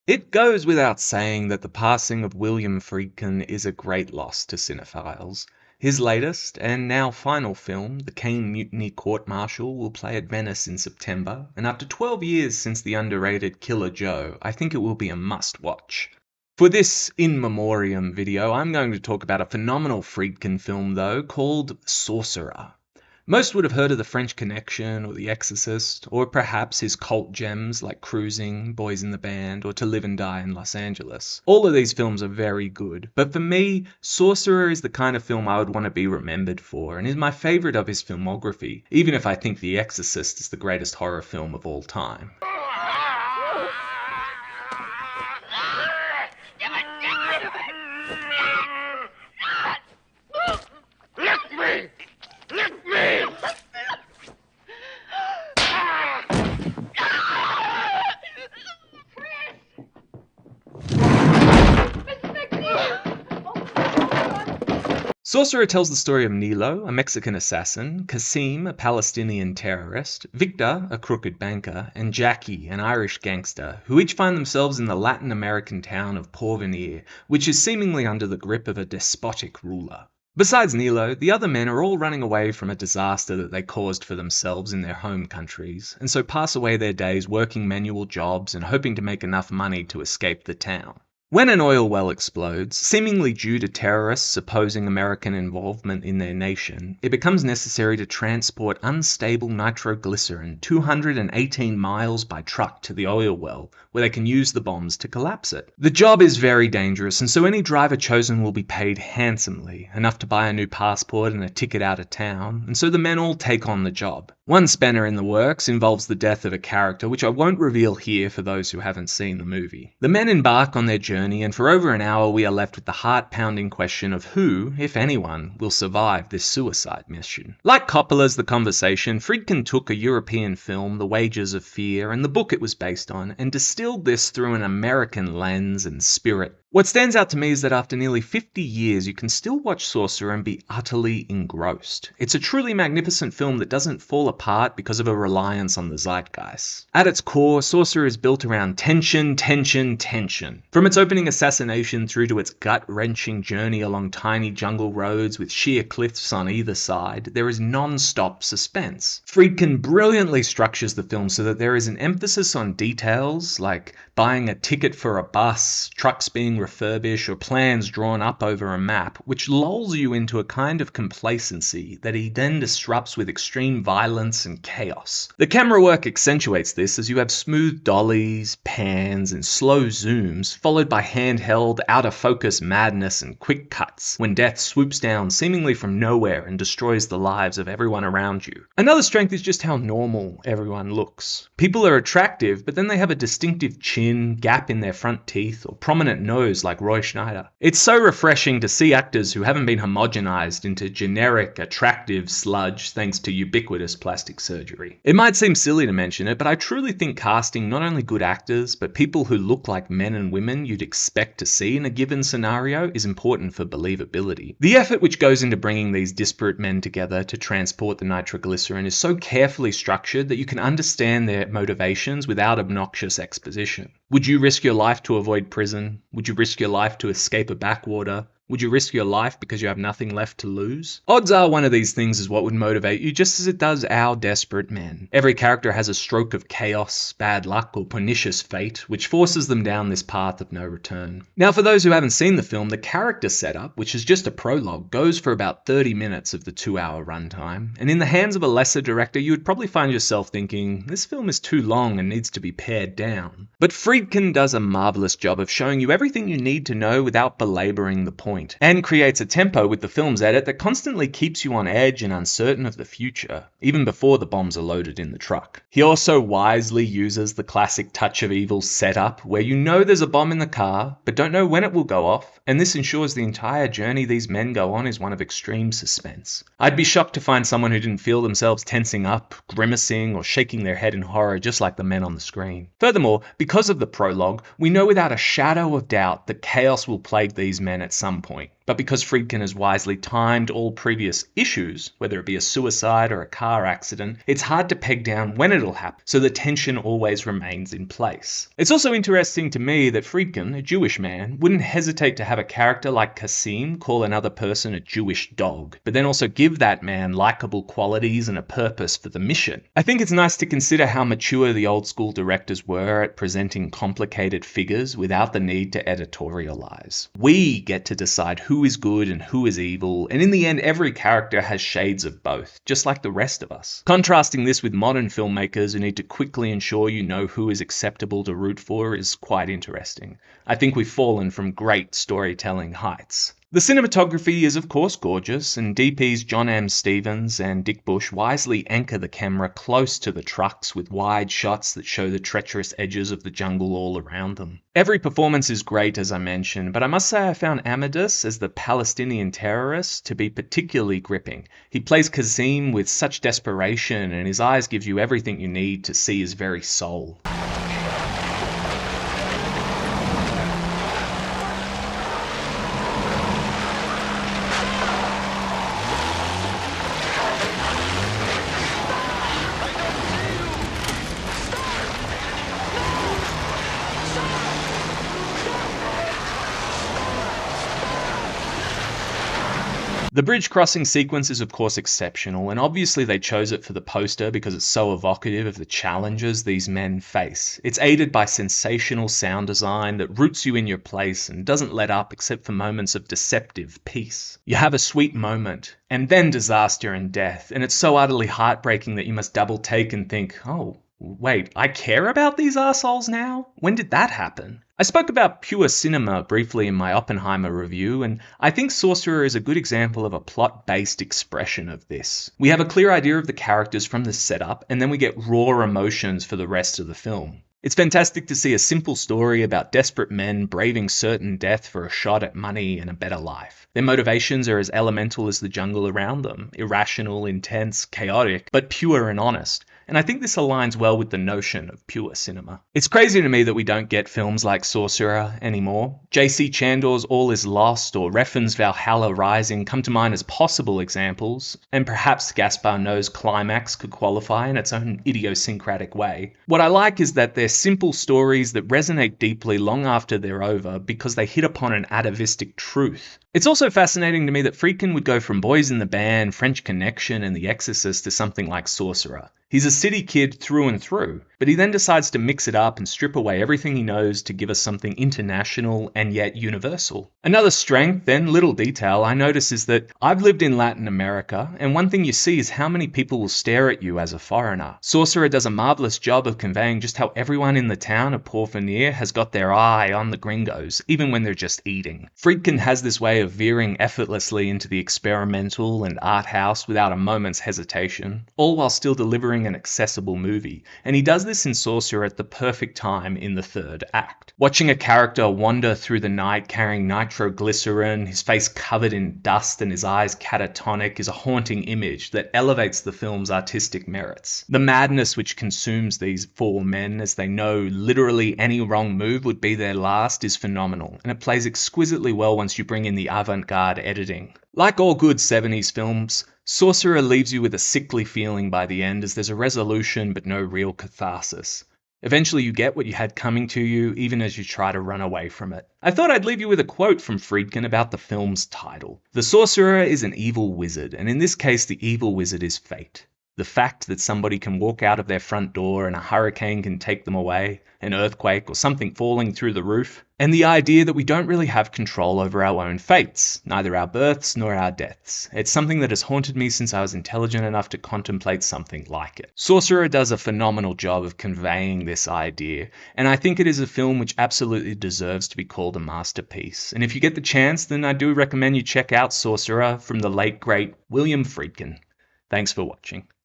It goes without saying that the passing of William Friedkin is a great loss to cinephiles. His latest, and now final film, The Caine Mutiny Court-Martial, will play at Venice in September, and after 12 years since the underrated Killer Joe, I think it will be a must-watch. For this in memoriam video, I'm going to talk about a phenomenal Friedkin film though, called Sorcerer. Most would have heard of The French Connection or The Exorcist, or perhaps his cult gems like Cruising, Boys in the Band, or To Live and Die in Los Angeles. All of these films are very good, but for me, Sorcerer is the kind of film I would want to be remembered for, and is my favourite of his filmography, even if I think The Exorcist is the greatest horror film of all time. Sorcerer tells the story of Nilo, a Mexican assassin, Kasim, a Palestinian terrorist, Victor, a crooked banker, and Jackie, an Irish gangster, who each find themselves in the Latin American town of Porvenir, which is seemingly under the grip of a despotic ruler. Besides Nilo, the other men are all running away from a disaster that they caused for themselves in their home countries, and so pass away their days working manual jobs and hoping to make enough money to escape the town. When an oil well explodes, seemingly due to terrorists opposing American involvement in their nation, it becomes necessary to transport unstable nitroglycerin 218 miles by truck to the oil well, where they can use the bombs to collapse it. The job is very dangerous, and so any driver chosen will be paid handsomely, enough to buy a new passport and a ticket out of town, and so the men all take on the job. One spanner in the works involves the death of a character, which I won't reveal here for those who haven't seen the movie. The men embark on their journey, and for over an hour we are left with the heart-pounding question of who, if anyone, will survive this suicide mission. Like Coppola's The Conversation, Friedkin took a European film, The Wages of Fear, and the book it was based on, and distilled this through an American lens and spirit. What stands out to me is that after nearly 50 years, you can still watch Sorcerer and be utterly engrossed. It's a truly magnificent film that doesn't fall apart because of a reliance on the zeitgeist. At its core, Sorcerer is built around tension, tension, tension. From its opening assassination through to its gut-wrenching journey along tiny jungle roads with sheer cliffs on either side, there is non-stop suspense. Friedkin brilliantly structures the film so that there is an emphasis on details like buying a ticket for a bus, trucks being refurbished, or plans drawn up over a map, which lulls you into a kind of complacency that he then disrupts with extreme violence and chaos. The camera work accentuates this as you have smooth dollies, pans, and slow zooms, followed by handheld, out-of-focus madness and quick cuts, when death swoops down seemingly from nowhere and destroys the lives of everyone around you. Another strength is just how normal everyone looks. People are attractive, but then they have a distinctive chin, gap in their front teeth, or prominent nose like Roy Scheider. It's so refreshing to see actors who haven't been homogenized into generic, attractive sludge thanks to ubiquitous plastic surgery. It might seem silly to mention it, but I truly think casting not only good actors, but people who look like men and women you'd expect to see in a given scenario is important for believability. The effort which goes into bringing these disparate men together to transport the nitroglycerin is so carefully structured that you can understand their motivations without obnoxious exposition. Would you risk your life to avoid prison? Would you risk your life to escape a backwater? Would you risk your life because you have nothing left to lose? Odds are one of these things is what would motivate you, just as it does our desperate men. Every character has a stroke of chaos, bad luck, or pernicious fate, which forces them down this path of no return. Now, for those who haven't seen the film, the character setup, which is just a prologue, goes for about 30 minutes of the 2-hour runtime, and in the hands of a lesser director, you would probably find yourself thinking, this film is too long and needs to be pared down. But Friedkin does a marvelous job of showing you everything you need to know without belaboring the point, and creates a tempo with the film's edit that constantly keeps you on edge and uncertain of the future, even before the bombs are loaded in the truck. He also wisely uses the classic Touch of Evil setup, where you know there's a bomb in the car, but don't know when it will go off, and this ensures the entire journey these men go on is one of extreme suspense. I'd be shocked to find someone who didn't feel themselves tensing up, grimacing, or shaking their head in horror just like the men on the screen. Furthermore, because of the prologue, we know without a shadow of doubt that chaos will plague these men at some point. But because Friedkin has wisely timed all previous issues, whether it be a suicide or a car accident, it's hard to peg down when it'll happen, so the tension always remains in place. It's also interesting to me that Friedkin, a Jewish man, wouldn't hesitate to have a character like Kasim call another person a Jewish dog, but then also give that man likable qualities and a purpose for the mission. I think it's nice to consider how mature the old school directors were at presenting complicated figures without the need to editorialize. We get to decide who is good and who is evil, and in the end every character has shades of both, just like the rest of us. Contrasting this with modern filmmakers who need to quickly ensure you know who is acceptable to root for is quite interesting. I think we've fallen from great storytelling heights. The cinematography is of course gorgeous, and DPs John M. Stevens and Dick Bush wisely anchor the camera close to the trucks with wide shots that show the treacherous edges of the jungle all around them. Every performance is great, as I mentioned, but I must say I found Amadeus as the Palestinian terrorist to be particularly gripping. He plays Kazim with such desperation, and his eyes give you everything you need to see his very soul. The bridge crossing sequence is of course exceptional, and obviously they chose it for the poster because it's so evocative of the challenges these men face. It's aided by sensational sound design that roots you in your place and doesn't let up except for moments of deceptive peace. You have a sweet moment, and then disaster and death, and it's so utterly heartbreaking that you must double take and think, oh, wait, I care about these arseholes now? When did that happen? I spoke about pure cinema briefly in my Oppenheimer review, and I think Sorcerer is a good example of a plot-based expression of this. We have a clear idea of the characters from the setup, and then we get raw emotions for the rest of the film. It's fantastic to see a simple story about desperate men braving certain death for a shot at money and a better life. Their motivations are as elemental as the jungle around them, irrational, intense, chaotic, but pure and honest. And I think this aligns well with the notion of pure cinema. It's crazy to me that we don't get films like Sorcerer anymore. J.C. Chandor's All Is Lost or Refn's Valhalla Rising come to mind as possible examples, and perhaps Gaspar Noé's Climax could qualify in its own idiosyncratic way. What I like is that they're simple stories that resonate deeply long after they're over because they hit upon an atavistic truth. It's also fascinating to me that Friedkin would go from Boys in the Band, French Connection, and The Exorcist to something like Sorcerer. He's a city kid through and through, but he then decides to mix it up and strip away everything he knows to give us something international and yet universal. Another strength and little detail I notice is that I've lived in Latin America, and one thing you see is how many people will stare at you as a foreigner. Sorcerer does a marvelous job of conveying just how everyone in the town of Porvenir has got their eye on the gringos, even when they're just eating. Friedkin has this way of veering effortlessly into the experimental and art house without a moment's hesitation, all while still delivering an accessible movie, and he does this in Sorcerer at the perfect time in the third act. Watching a character wander through the night carrying nitroglycerin, his face covered in dust and his eyes catatonic, is a haunting image that elevates the film's artistic merits. The madness which consumes these four men as they know literally any wrong move would be their last is phenomenal, and it plays exquisitely well once you bring in the avant-garde editing. Like all good 70s films, Sorcerer leaves you with a sickly feeling by the end as there's a resolution but no real catharsis. Eventually you get what you had coming to you even as you try to run away from it. I thought I'd leave you with a quote from Friedkin about the film's title. "The sorcerer is an evil wizard, and in this case the evil wizard is fate. The fact that somebody can walk out of their front door and a hurricane can take them away, an earthquake or something falling through the roof, and the idea that we don't really have control over our own fates, neither our births nor our deaths. It's something that has haunted me since I was intelligent enough to contemplate something like it." Sorcerer does a phenomenal job of conveying this idea, and I think it is a film which absolutely deserves to be called a masterpiece. And if you get the chance, then I do recommend you check out Sorcerer from the late great William Friedkin. Thanks for watching.